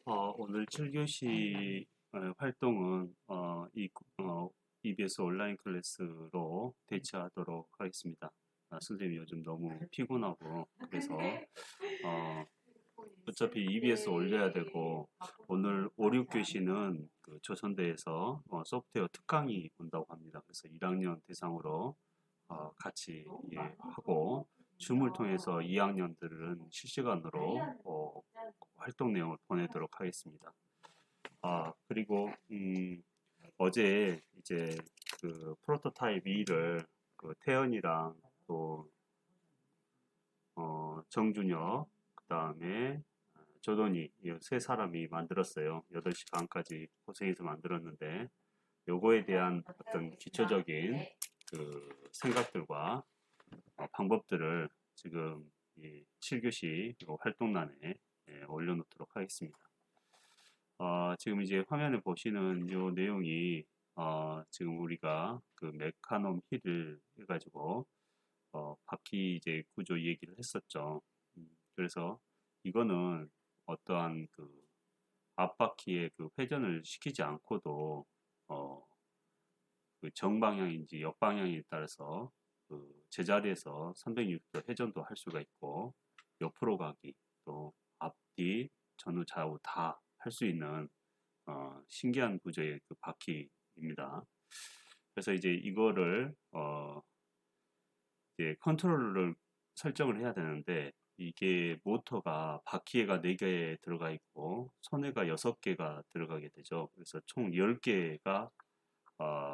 오늘 7교시 활동은 EBS 온라인 클래스로 대체하도록 하겠습니다. 선생님이 요즘 너무 피곤하고 그래서 어, 어차피 EBS 올려야 되고 오늘 5, 6교시는 그 조선대에서 소프트웨어 특강이 온다고 합니다. 그래서 1학년 대상으로 같이 하고 줌을 통해서 2학년들은 실시간으로 활동 내용을 보내도록 하겠습니다. 그리고 어제 이제 그 프로토타입 2를 그 태연이랑 또 정준혁 그다음에 조던이 이 세 사람이 만들었어요. 8시 반까지 고생해서 만들었는데 요거에 대한 어떤 기초적인 그 생각들과 방법들을 지금 이 7교시 활동란에 올려놓도록 하겠습니다. 지금 이제 화면에 보시는 이 내용이 지금 우리가 그 메카놈 힐을 해가지고 바퀴 이제 구조 얘기를 했었죠. 그래서 이거는 어떠한 그 앞바퀴의 그 회전을 시키지 않고도 그 정방향인지 역방향에 따라서 그 제자리에서 360도 회전도 할 수가 있고 옆으로 가기 또 앞뒤 전후 좌우 다 할 수 있는 신기한 구조의 그 바퀴입니다. 그래서 이제 이거를 이제 컨트롤러를 설정을 해야 되는데 이게 모터가 바퀴가 4개 들어가 있고 손해가 6개가 들어가게 되죠. 그래서 총 10개가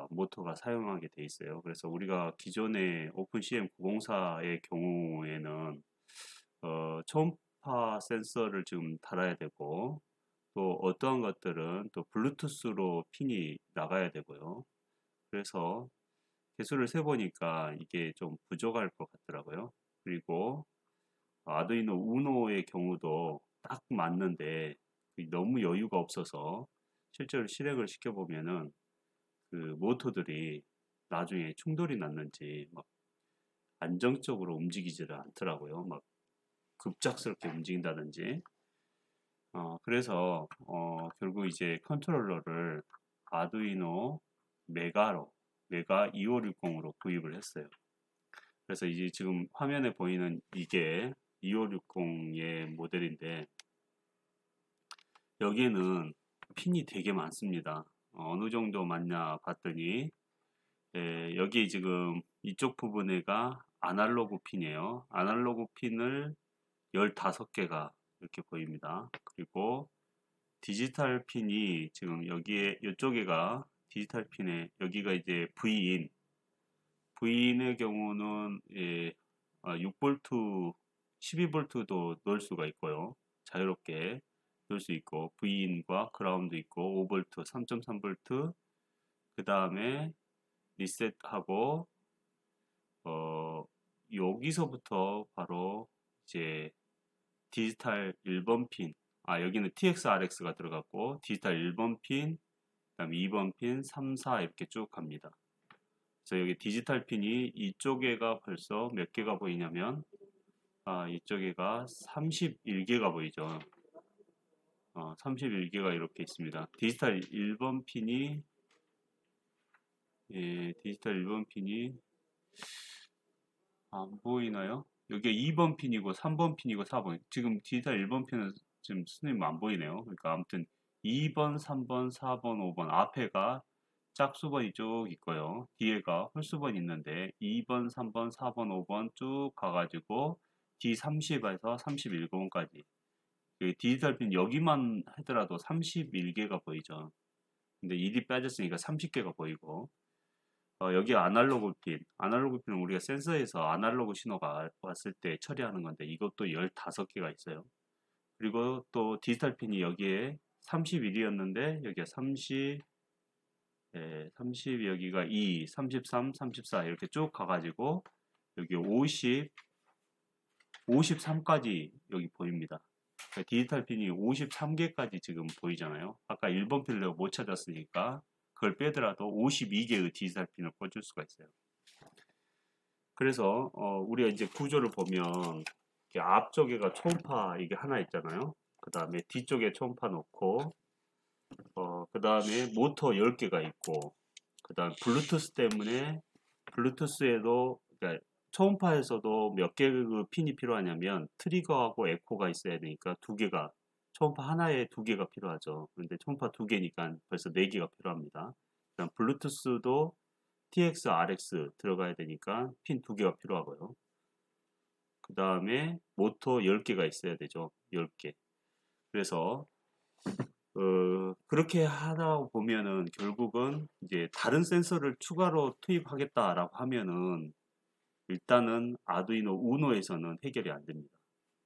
모터가 사용하게 돼 있어요. 그래서 우리가 기존의 오픈CM 904의 경우에는 초음파 센서를 지금 달아야 되고 또 어떠한 것들은 또 블루투스로 핀이 나가야 되고요. 그래서 개수를 세보니까 이게 좀 부족할 것 같더라고요. 그리고 아두이노 우노의 경우도 딱 맞는데 너무 여유가 없어서 실제로 실행을 시켜보면은 그 모터들이 나중에 충돌이 났는지 막 안정적으로 움직이지를 않더라고요. 막 급작스럽게 움직인다든지. 그래서 결국 이제 컨트롤러를 아두이노 메가 2560으로 구입을 했어요. 그래서 이제 지금 화면에 보이는 이게 2560의 모델인데 여기에는 핀이 되게 많습니다. 어느 정도 맞냐 봤더니 여기 지금 이쪽 부분에가 아날로그 핀이에요. 아날로그 핀을 15개가 이렇게 보입니다. 그리고 디지털 핀이 지금 여기에 이쪽에가 디지털 핀에 여기가 이제 V인의 경우는 6V, 12V도 넣을 수가 있고요. 자유롭게 넣을 수 있고 V인과 그라운드 있고 5V, 3.3V 그 다음에 리셋하고 여기서부터 바로 이제 디지털 1번 핀 여기는 TX-RX가 들어갔고 디지털 1번 핀 그 다음에 2번 핀 3, 4 이렇게 쭉 갑니다. 그래서 여기 디지털 핀이 이쪽에가 벌써 몇 개가 보이냐면 이쪽에가 31개가 보이죠. 31개가 이렇게 있습니다. 디지털 1번 핀이 디지털 1번 핀이 안 보이나요? 여기에 2번 핀이고 3번 핀이고 4번. 지금 디지털 1번 핀은 지금 스님 안 보이네요. 그러니까 아무튼 2번, 3번, 4번, 5번 앞에가 짝수번이 쭉 있고요. 뒤에가 홀수번이 있는데 2번, 3번, 4번, 5번 쭉 가가지고 D30에서 31번까지 디지털 핀 여기만 하더라도 31개가 보이죠. 근데 1이 빠졌으니까 30개가 보이고 여기 아날로그 핀은 우리가 센서에서 아날로그 신호가 왔을 때 처리하는 건데 이것도 15개가 있어요. 그리고 또 디지털 핀이 여기에 31이었는데 여기가 30 여기가 2, 33, 34 이렇게 쭉 가가지고 여기 50, 53까지 여기 보입니다. 디지털 핀이 53개까지 지금 보이잖아요. 아까 1번 핀을 못 찾았으니까 그걸 빼더라도 52개의 디지털 핀을 꽂을 수가 있어요. 그래서 우리가 이제 구조를 보면 앞쪽에가 초음파 이게 하나 있잖아요. 그 다음에 뒤쪽에 초음파 놓고, 그 다음에 모터 10개가 있고, 그 다음 블루투스 때문에, 블루투스에도, 그러니까 초음파에서도 몇 개 그 핀이 필요하냐면, 트리거하고 에코가 있어야 되니까 2개가, 초음파 하나에 2개가 필요하죠. 그런데 초음파 2개니까 벌써 4개가 필요합니다. 그다음 블루투스도 TX, RX 들어가야 되니까 핀 2개가 필요하고요. 그 다음에 모터 10개가 있어야 되죠. 10개. 그래서 그렇게 하다 보면은 결국은 이제 다른 센서를 추가로 투입하겠다라고 하면은 일단은 아두이노 우노에서는 해결이 안 됩니다.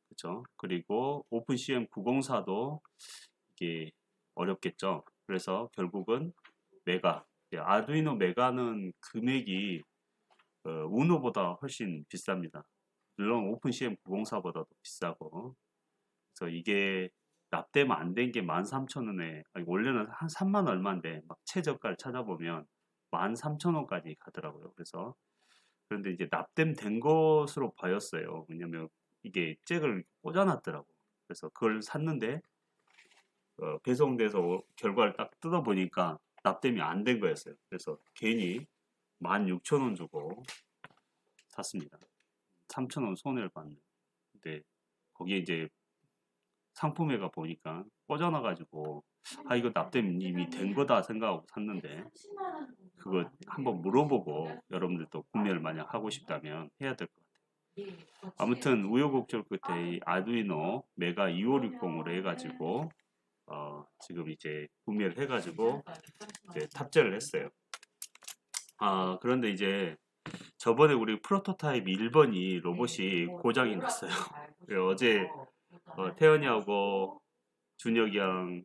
그렇죠? 그리고 오픈CM 904도 이게 어렵겠죠. 그래서 결국은 메가, 아두이노 메가는 금액이 우노보다 훨씬 비쌉니다. 물론 오픈CM 904보다도 비싸고, 그래서 이게 납땜 안 된 게 13,000원에, 원래는 한 3만 얼마인데 막 최저가를 찾아보면 13,000원까지 가더라고요. 그래서 그런데 이제 납땜 된 것으로 보였어요. 왜냐면 이게 잭을 꽂아놨더라고. 그래서 그걸 샀는데 배송돼서 결과를 딱 뜯어보니까 납땜이 안 된 거였어요. 그래서 괜히 16,000원 주고 샀습니다. 3,000원 손해를 봤네. 근데 거기에 이제 상품회가 보니까 꽂아놔가지고 이거 납땜 이미 된 거다 생각하고 샀는데 그거 한번 물어보고 여러분들도 구매를 만약 하고 싶다면 해야 될 것 같아요. 아무튼 우여곡절 끝에 이 아두이노 메가 2560으로 해가지고 지금 이제 구매를 해가지고 이제 탑재를 했어요. 그런데 이제 저번에 우리 프로토타입 1번이 로봇이 고장이 났어요. 어제 태연이하고 준혁이 형,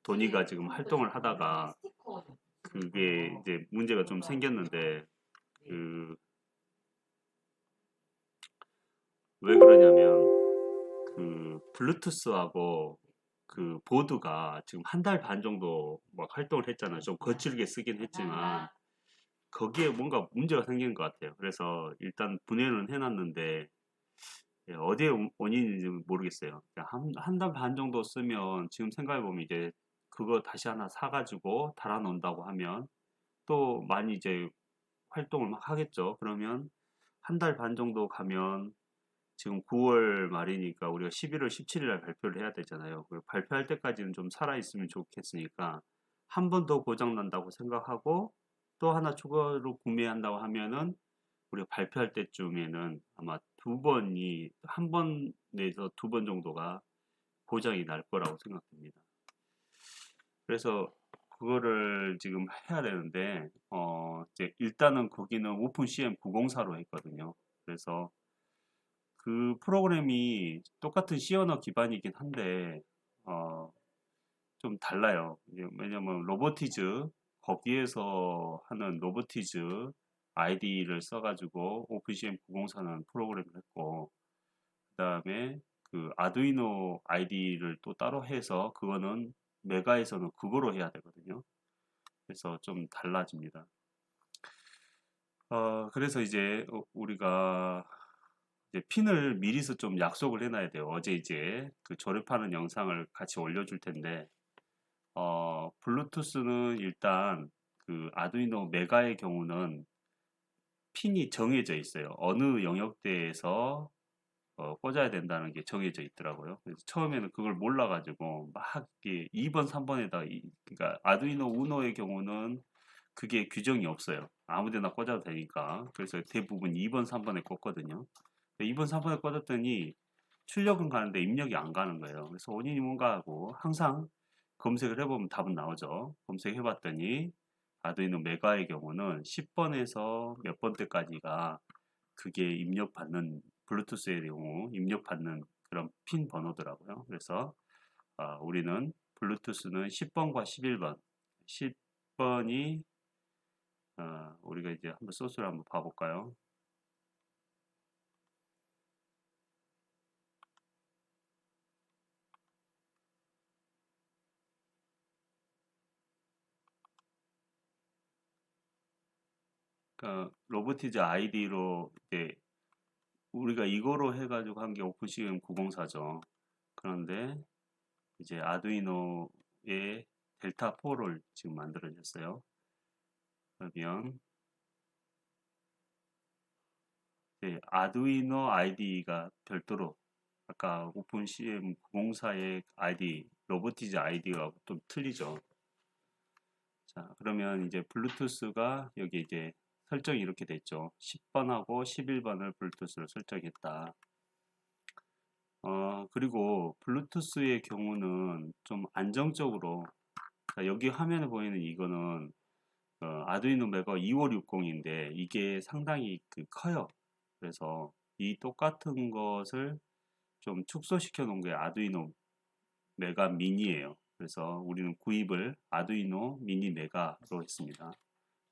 도니가 지금 활동을 하다가 그게 이제 문제가 좀 생겼는데 왜 그러냐면 블루투스하고 그 보드가 지금 한 달 반 정도 막 활동을 했잖아요. 좀 거칠게 쓰긴 했지만 거기에 뭔가 문제가 생긴 것 같아요. 그래서 일단 분해는 해놨는데 어디에 원인인지 모르겠어요. 한 달 반 정도 쓰면 지금 생각해보면 이제 그거 다시 하나 사가지고 달아놓는다고 하면 또 많이 이제 활동을 막 하겠죠. 그러면 한 달 반 정도 가면 지금 9월 말이니까 우리가 11월 17일 날 발표를 해야 되잖아요. 발표할 때까지는 좀 살아있으면 좋겠으니까 한 번 더 고장 난다고 생각하고 또 하나 추가로 구매한다고 하면은 우리가 발표할 때쯤에는 아마 한 번에서 2번 정도가 고장이 날 거라고 생각됩니다. 그래서 그거를 지금 해야 되는데 이제 일단은 거기는 오픈CM 904로 했거든요. 그래서 그 프로그램이 똑같은 C 언어 기반이긴 한데 좀 달라요. 왜냐면 로보티즈 거기에서 하는 로보티즈 아이디를 써가지고 오픈CM 904는 프로그램을 했고 그 다음에 그 아두이노 아이디를 또 따로 해서 그거는 메가에서는 그거로 해야 되거든요. 그래서 좀 달라집니다. 그래서 이제 우리가 이제 핀을 미리서 좀 약속을 해놔야 돼요. 어제 이제 그 조립하는 영상을 같이 올려줄 텐데, 블루투스는 일단 그 아두이노 메가의 경우는 핀이 정해져 있어요. 어느 영역대에서 꽂아야 된다는 게 정해져 있더라고요. 그래서 처음에는 그걸 몰라가지고 막 이게 2번, 3번에다 그러니까 아두이노 우노의 경우는 그게 규정이 없어요. 아무데나 꽂아도 되니까. 그래서 대부분 2번, 3번에 꽂거든요. 2번, 3번에 꽂았더니 출력은 가는데 입력이 안 가는 거예요. 그래서 원인이 뭔가 하고 항상 검색을 해보면 답은 나오죠. 검색해봤더니 아두이노 메가의 경우는 10번에서 몇 번대까지가 그게 입력받는 블루투스의 경우 입력받는 그런 핀 번호더라고요. 그래서 우리는 블루투스는 10번과 11번 10번이 우리가 이제 한번 소스를 한번 봐볼까요? 그러니까 로보티즈 아이디로 이제 우리가 이거로 해가지고 한 게 오픈CM 904죠. 그런데 이제 아두이노의 델타 4를 지금 만들어냈어요. 그러면 아두이노 IDE가 별도로 아까 오픈CM 904의 ID, 로보티즈 아이디가 좀 틀리죠. 자, 그러면 이제 블루투스가 여기 이제 설정이 이렇게 됐죠. 10번하고 11번을 블루투스로 설정했다. 그리고 블루투스의 경우는 좀 안정적으로, 자, 여기 화면에 보이는 이거는 아두이노 메가 2560인데 이게 상당히 커요. 그래서 이 똑같은 것을 좀 축소시켜 놓은 게 아두이노 메가 미니예요. 그래서 우리는 구입을 아두이노 미니 메가로 했습니다.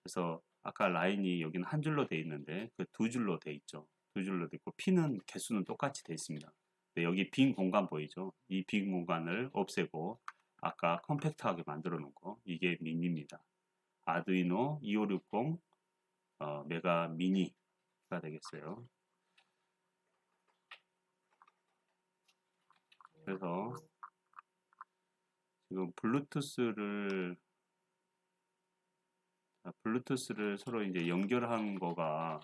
그래서 아까 라인이 여기는 한 줄로 되어 있는데 그 두 줄로 되어 있죠. 두 줄로 되어 있고 핀은 개수는 똑같이 되어 있습니다. 여기 빈 공간 보이죠? 이 빈 공간을 없애고 아까 컴팩트하게 만들어 놓은 거 이게 미니입니다. 아두이노 2560 메가 미니가 되겠어요. 그래서 지금 블루투스를 서로 이제 연결한 거가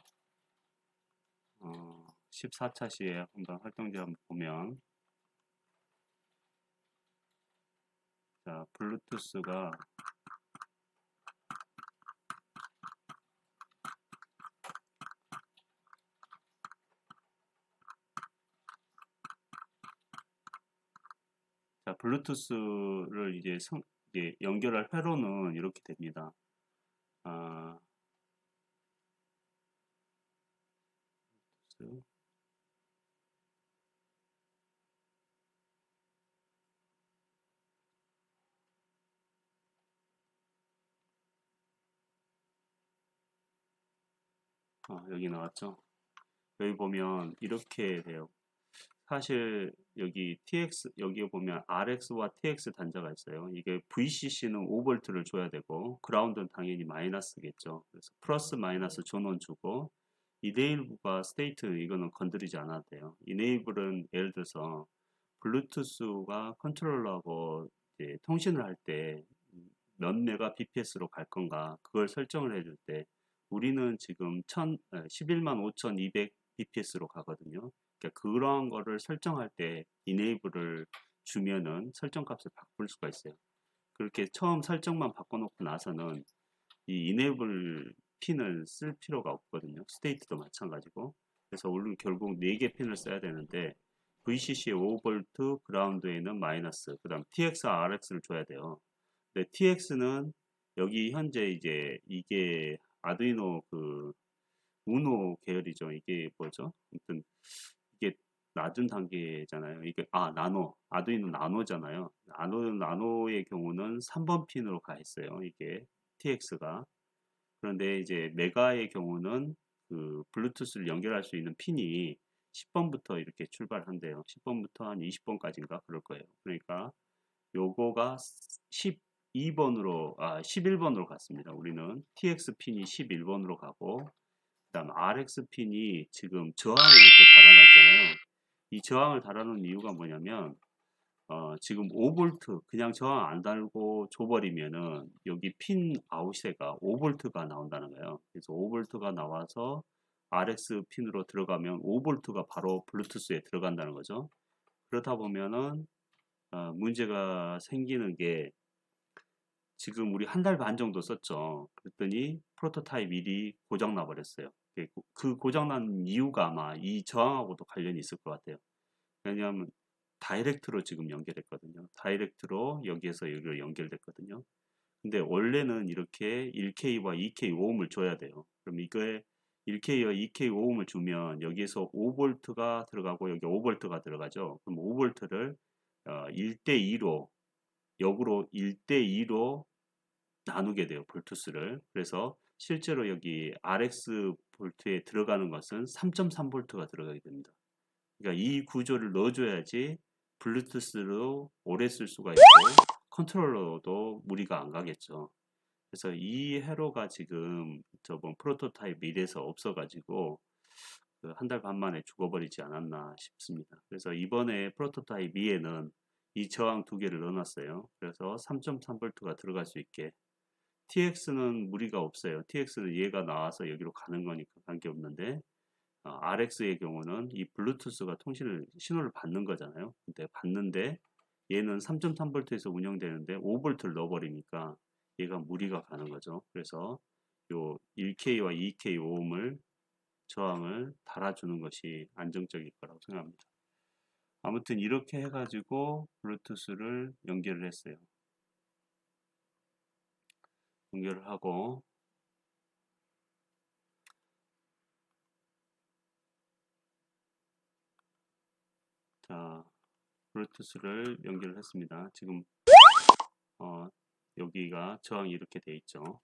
14차 시에 한번 활동지 한번 보면, 자, 블루투스가 자, 블루투스를 이제 연결할 회로는 이렇게 됩니다. 아, 여기 나왔죠. 여기 보면 이렇게 돼요. 사실 여기 여기 보면 RX와 TX 단자가 있어요. 이게 VCC는 5V를 줘야 되고 그라운드는 당연히 마이너스겠죠. 그래서 플러스 마이너스 전원 주고 이네이블과 스테이트 이거는 건드리지 않아도 돼요. 이네이블은 예를 들어서 블루투스가 컨트롤러하고 이제 통신을 할 때 몇 메가 bps로 갈 건가 그걸 설정을 해줄 때 우리는 지금 115,200 bps로 가거든요. 그러니까 그런 거를 설정할 때 이네이블을 주면은 설정 값을 바꿀 수가 있어요. 그렇게 처음 설정만 바꿔놓고 나서는 이 이네이블 핀을 쓸 필요가 없거든요. 스테이트도 마찬가지고. 그래서 우리는 결국 4개 핀을 써야 되는데 VCC에 5V, 그라운드에는 마이너스, 그 다음 TX와 RX를 줘야 돼요. 근데 TX는 여기 현재 이제 이게 아두이노 우노 계열이죠. 이게 뭐죠? 아무튼 이게 낮은 단계잖아요. 이게 아두이노 나노잖아요. 나노의 경우는 3번 핀으로 가 있어요. 이게 TX가. 그런데 이제 메가의 경우는 그 블루투스를 연결할 수 있는 핀이 10번부터 이렇게 출발한대요. 10번부터 한 20번까지인가 그럴 거예요. 그러니까 요거가 11번으로 갔습니다. 우리는 TX 핀이 11번으로 가고 그다음 RX 핀이 지금 저항을 이렇게 달아놨잖아요. 이 저항을 달아놓은 이유가 뭐냐면 지금 5V 그냥 저항 안 달고 줘버리면은 여기 핀 아웃에가 5V가 나온다는 거예요. 그래서 5V가 나와서 RX 핀으로 들어가면 5V가 바로 블루투스에 들어간다는 거죠. 그렇다 보면은 문제가 생기는 게 지금 우리 한 달 반 정도 썼죠. 그랬더니 프로토타입 1이 고장 나버렸어요. 그 고장 난 이유가 아마 이 저항하고도 관련이 있을 것 같아요. 왜냐하면 다이렉트로 지금 연결했거든요. 다이렉트로 여기에서 여기로 연결됐거든요. 근데 원래는 이렇게 1K와 2K 오음을 줘야 돼요. 그럼 이거에 1K와 2K 오음을 주면 여기에서 5V가 들어가고 여기 5V가 들어가죠. 그럼 5V를 1대2로 역으로 1대2로 나누게 돼요. 볼트수를. 그래서 실제로 여기 RX 볼트에 들어가는 것은 3.3V가 들어가게 됩니다. 그러니까 이 구조를 넣어줘야지 블루투스로 오래 쓸 수가 있고 컨트롤러도 무리가 안 가겠죠. 그래서 이 회로가 지금 저번 프로토타입 1에서 없어가지고 한 달 반 만에 죽어버리지 않았나 싶습니다. 그래서 이번에 프로토타입 2에는 이 저항 두 개를 넣어놨어요. 그래서 3.3V가 들어갈 수 있게. TX는 무리가 없어요. TX는 얘가 나와서 여기로 가는 거니까 관계없는데 RX의 경우는 이 블루투스가 신호를 받는 거잖아요. 근데 받는데 얘는 3.3V에서 운영되는데 5V를 넣어버리니까 얘가 무리가 가는 거죠. 그래서 요 1K와 2K 오음을 저항을 달아주는 것이 안정적일 거라고 생각합니다. 아무튼 이렇게 해가지고 블루투스를 연결을 했어요. 연결을 하고 자 블루투스를 연결을 했습니다. 지금 여기가 저항이 이렇게 돼 있죠.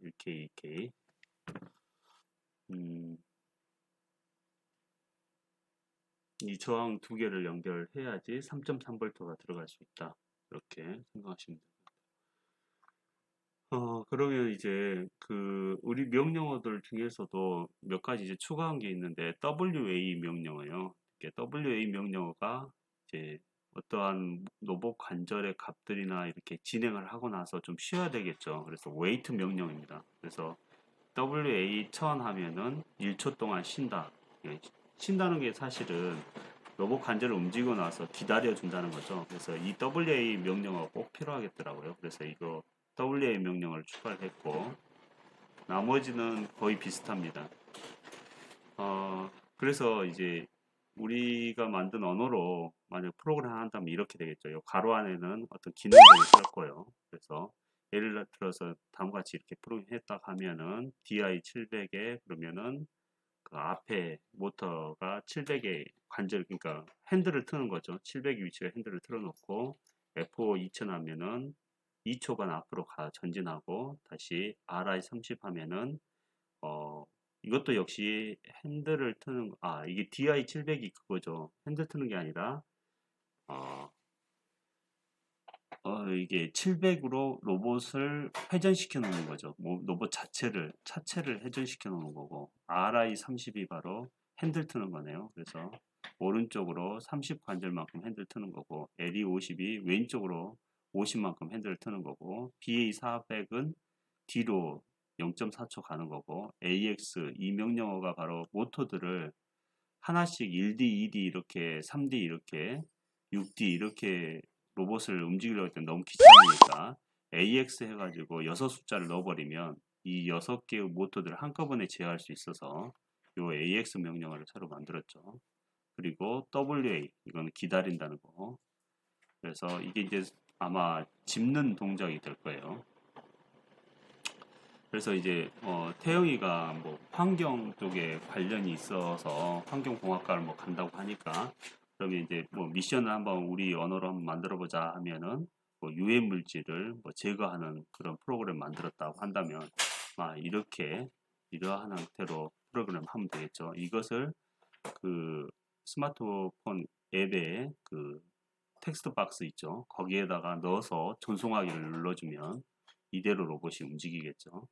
1K, 2K. 이 저항 두 개를 연결해야지 3.3V가 들어갈 수 있다. 이렇게 생각하시면 됩니다. 그러면 이제 우리 명령어들 중에서도 몇 가지 이제 추가한 게 있는데 WA 명령어요. WA 명령어가 이제 어떠한 로봇 관절의 값들이나 이렇게 진행을 하고 나서 좀 쉬어야 되겠죠. 그래서 wait 명령입니다. 그래서 WA 1000 하면은 1초 동안 쉰다. 쉰다는 게 사실은 로봇 관절을 움직이고 나서 기다려 준다는 거죠. 그래서 이 WA 명령어가 꼭 필요하겠더라고요. 그래서 이거 WA 명령을 추가를 했고 나머지는 거의 비슷합니다. 그래서 이제 우리가 만든 언어로 만약 프로그램 한다면 이렇게 되겠죠. 이 가로 안에는 어떤 기능들을 쓸 거예요. 그래서 예를 들어서 다음과 같이 이렇게 프로그램 했다 하면은 DI 700에 그러면은 그 앞에 모터가 700의 관절 그러니까 핸들을 트는 거죠. 700의 위치가 핸들을 틀어놓고 F5 2000 하면은 2초간 앞으로 전진하고 다시 RI 30 하면은 이것도 역시 핸들을 트는 이게 DI 700이 그거죠. 핸들 트는 게 아니라 어, 이게 700으로 로봇을 회전시켜 놓는 거죠. 로봇 차체를 회전시켜 놓는 거고 RI 30이 바로 핸들 트는 거네요. 그래서 오른쪽으로 30 관절만큼 핸들 트는 거고 LE 50이 왼쪽으로 50만큼 핸들을 트는 거고 BA 400은 뒤로 0.4초 가는 거고 AX 이 명령어가 바로 모터들을 하나씩 1D, 2D 이렇게 3D 이렇게 6D 이렇게 로봇을 움직이려고 했더니 너무 귀찮으니까 AX 해가지고 6숫자를 넣어버리면 이 6개의 모터들을 한꺼번에 제어할 수 있어서 이 AX 명령어를 새로 만들었죠. 그리고 WA 이거는 기다린다는 거. 그래서 이게 이제 아마 짚는 동작이 될 거예요. 그래서 이제 태영이가 뭐 환경 쪽에 관련이 있어서 환경공학과를 뭐 간다고 하니까 그러면 이제 뭐 미션을 한번 우리 언어로 한번 만들어 보자 하면은 뭐 유해 물질을 뭐 제거하는 그런 프로그램 만들었다고 한다면 이렇게 이러한 형태로 프로그램 하면 되겠죠. 이것을 그 스마트폰 앱에 그 텍스트 박스 있죠. 거기에다가 넣어서 전송하기를 눌러주면 이대로 로봇이 움직이겠죠.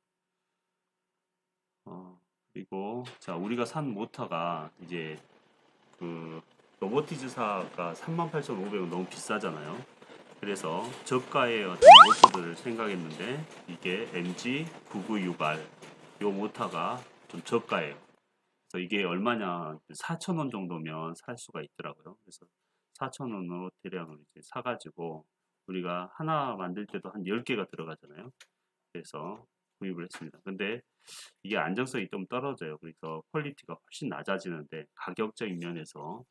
그리고 자 우리가 산 모터가 이제 그 로보티즈사가 38,500원 너무 비싸잖아요. 그래서 저가의 어떤 모터들을 생각했는데 이게 MG996R 요 모터가 좀 저가예요. 그래서 이게 얼마냐 4,000원 정도면 살 수가 있더라고요. 그래서 4,000원으로 대량을 이제 사가지고 우리가 하나 만들 때도 한 10개가 들어가잖아요. 그래서 구입을 했습니다. 근데 이게 안정성이 좀 떨어져요. 그래서 퀄리티가 훨씬 낮아지는데 가격적인 면에서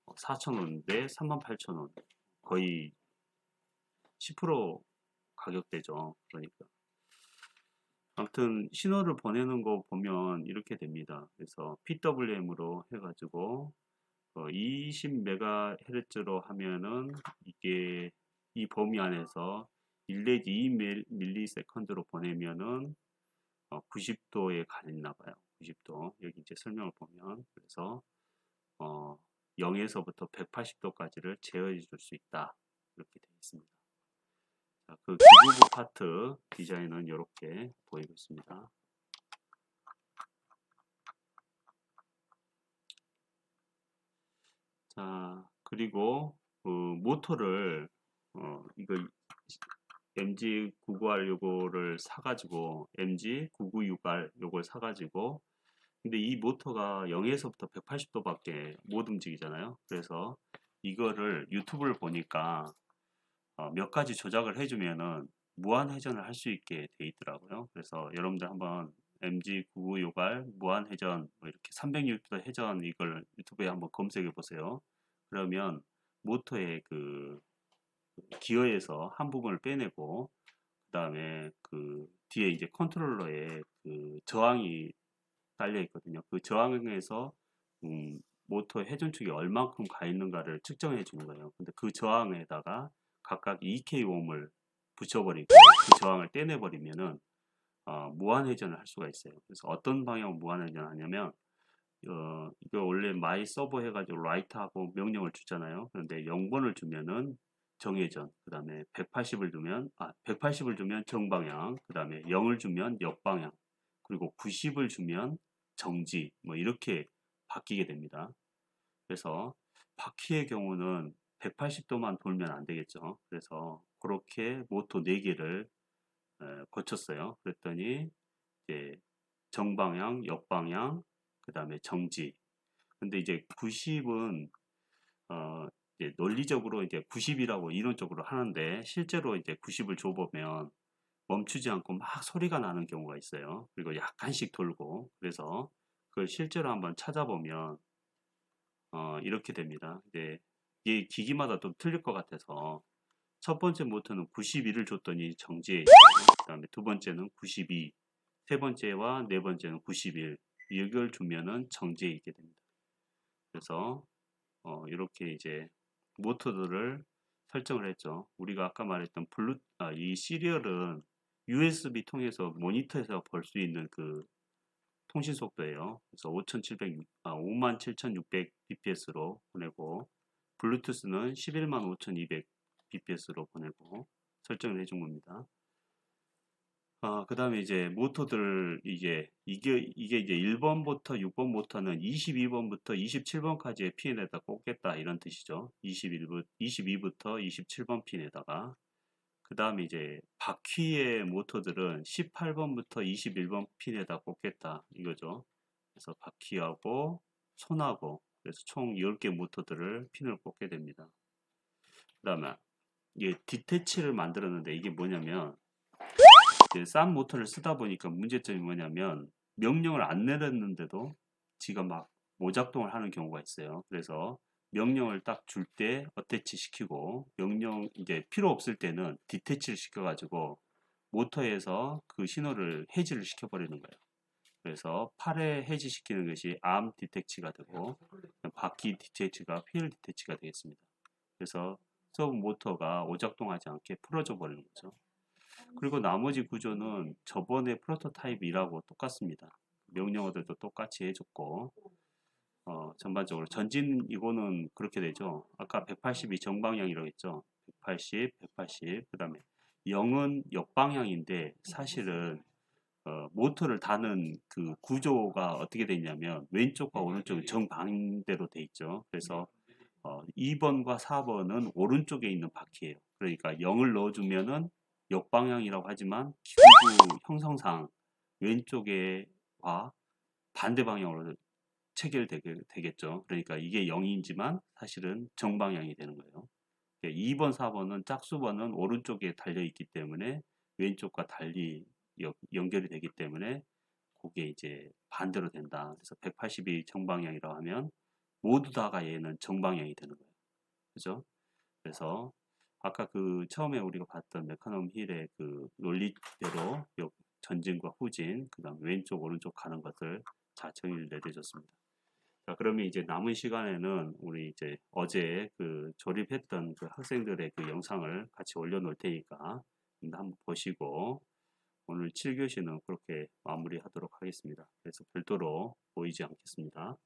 4,000원인데 38,000원 거의 10% 가격대죠. 그러니까 아무튼 신호를 보내는 거 보면 이렇게 됩니다. 그래서 PWM으로 해가지고 20MHz로 하면은 이게 이 범위 안에서 1 내지 2ms로 보내면은 90도에 가있나 봐요. 90도. 여기 이제 설명을 보면 그래서 0에서부터 180도까지를 제어해 줄 수 있다. 이렇게 되어 있습니다. 자, 그 기부부 파트 디자인은 이렇게 보이고 있습니다. 자, 그리고 모터를 이거 MG99R 요거를 사가지고 MG996R 요걸 사가지고 근데 이 모터가 0에서부터 180도밖에 못 움직이잖아요. 그래서 이거를 유튜브를 보니까 몇 가지 조작을 해주면은 무한 회전을 할 수 있게 돼 있더라고요. 그래서 여러분들 한번 MG996R 무한 회전 뭐 이렇게 360도 회전 이걸 유튜브에 한번 검색해 보세요. 그러면 모터의 그 기어에서 한 부분을 빼내고 그 다음에 그 뒤에 이제 컨트롤러에 그 저항이 딸려 있거든요. 그 저항에서 모터 회전축이 얼만큼 가 있는가를 측정해 주는 거예요. 근데 그 저항에다가 각각 2K 옴을 붙여버리고 그 저항을 떼내버리면은 무한 회전을 할 수가 있어요. 그래서 어떤 방향으로 무한 회전을 하냐면 이거 원래 마이 서버 해가지고 라이트하고 명령을 주잖아요. 그런데 0번을 주면은 정회전, 그 다음에 180을 주면 180을 주면 정방향, 그 다음에 0을 주면 역방향, 그리고 90을 주면 정지, 뭐 이렇게 바뀌게 됩니다. 그래서 바퀴의 경우는 180도만 돌면 안 되겠죠. 그래서 그렇게 모터 4개를 거쳤어요. 그랬더니 이제 정방향, 역방향, 그 다음에 정지. 근데 이제 90은 이제 논리적으로 이제 90이라고 이론적으로 하는데 실제로 이제 90을 줘보면 멈추지 않고 막 소리가 나는 경우가 있어요. 그리고 약간씩 돌고 그래서 그걸 실제로 한번 찾아보면 이렇게 됩니다. 이제 이 기기마다 좀 틀릴 것 같아서 첫 번째 모터는 92를 줬더니 정지해 있어요. 그 다음에 두 번째는 92, 세 번째와 네 번째는 91. 이걸 주면은 정지해 있게 됩니다. 그래서 이렇게 이제 모터들을 설정을 했죠. 우리가 아까 말했던 이 시리얼은 USB 통해서 모니터에서 볼 수 있는 그 통신 속도예요. 그래서 57,600 bps로 보내고 블루투스는 115,200 bps로 보내고 설정을 해준 겁니다. 그 다음에 이제 모터들 이게 이제 1번부터 6번 모터는 22번부터 27번까지의 핀에다 꽂겠다 이런 뜻이죠. 22부터 27번 핀에다가 그 다음에 이제 바퀴의 모터들은 18번부터 21번 핀에다 꽂겠다 이거죠. 그래서 바퀴하고 손하고 그래서 총 10개 모터들을 핀을 꽂게 됩니다. 그 다음에 이게 디태치를 만들었는데 이게 뭐냐면 싼 모터를 쓰다 보니까 문제점이 뭐냐면 명령을 안 내렸는데도 지가 막 모작동을 하는 경우가 있어요. 그래서 명령을 딱 줄 때 어태치 시키고 명령 이제 필요 없을 때는 디태치를 시켜가지고 모터에서 그 신호를 해지를 시켜버리는 거예요. 그래서 8회 해지시키는 것이 암 디태치가 되고 바퀴 디태치가 휠 디태치가 되겠습니다. 그래서 서브 모터가 오작동하지 않게 풀어져 버리는 거죠. 그리고 나머지 구조는 저번에 프로토타입이라고 똑같습니다. 명령어들도 똑같이 해줬고 전반적으로 전진 이거는 그렇게 되죠. 아까 180이 정방향이라고 했죠. 180, 180. 그 다음에 0은 역방향인데 사실은 모터를 다는 그 구조가 어떻게 되냐면 왼쪽과 오른쪽이 정반대로 돼 있죠. 그래서 2번과 4번은 오른쪽에 있는 바퀴예요. 그러니까 0을 넣어주면은 역방향이라고 하지만 기구 형성상 왼쪽에와 반대 방향으로 체결되겠죠. 그러니까 이게 0이지만 사실은 정방향이 되는 거예요. 2번, 4번은 짝수번은 오른쪽에 달려 있기 때문에 왼쪽과 달리 연결이 되기 때문에 그게 이제 반대로 된다. 그래서 180이 정방향이라고 하면 모두 다가 얘는 정방향이 되는 거예요. 그죠? 그래서 아까 그 처음에 우리가 봤던 메카노움 힐의 그 논리대로 전진과 후진, 그 다음 왼쪽, 오른쪽 가는 것을 자 정의를 내려줬습니다. 자, 그러면 이제 남은 시간에는 우리 이제 어제 그 조립했던 그 학생들의 그 영상을 같이 올려놓을 테니까 한번 보시고 오늘 7교시는 그렇게 마무리하도록 하겠습니다. 그래서 별도로 보이지 않겠습니다.